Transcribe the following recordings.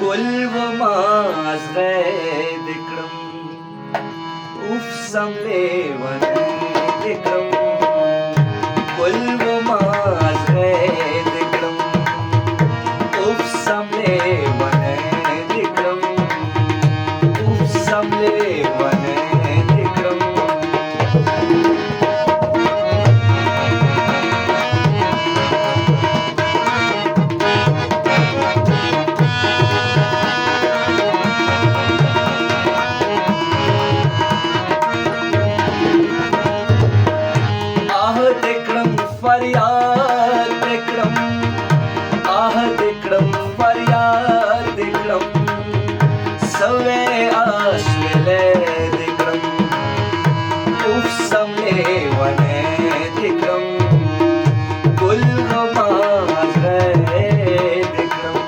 كل وما زغيد كرم وفي سملي وانا كرم كل وما زغيد كرم وفي سملي وانا كرم وفي سملي وانا كرم फरियाद विक्रम आह विक्रम फरियाद विक्रम सवे आश्विले विक्रम उफ समले वने विक्रम कुल गमाज़े विक्रम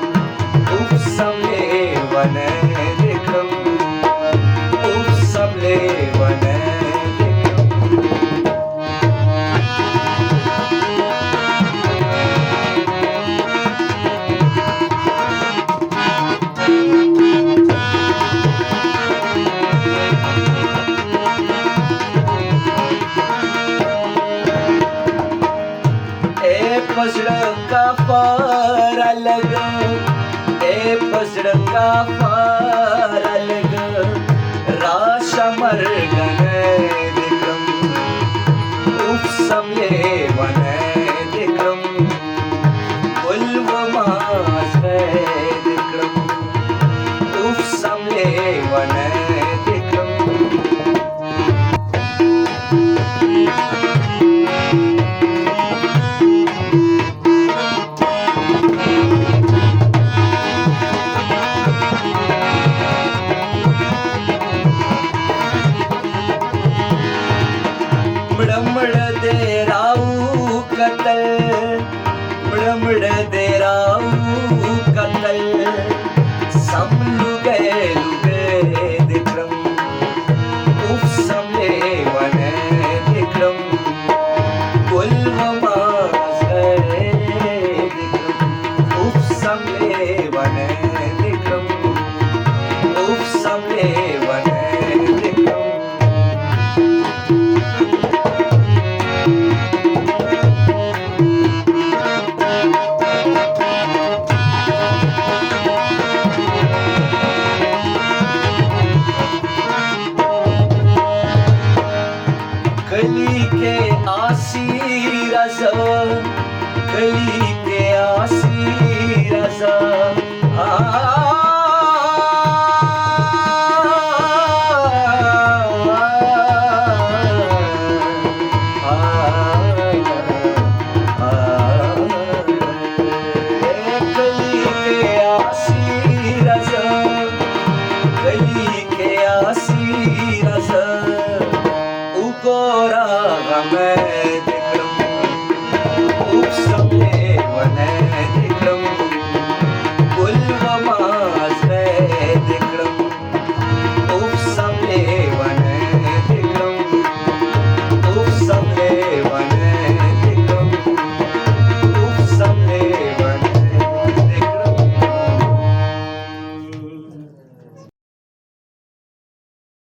उफ समले वने विक्रम उफ समले वने पसड़ का फारा लग ए पसड़ का फारा लग राशा मर गने विक्रम उफ समले वने विक्रम उल्वमा से विक्रम उफ समले वने विक्रम मड़ दे राऊ कतल मड़ दे राऊ कतल सम लुगे विक्रम उफ समले वने विक्रम कुल वमाज़े विक्रम उफ समले वने विक्रम उफ समले वने विक्रम गली के आसी रज़ा गली के आसी रज़ा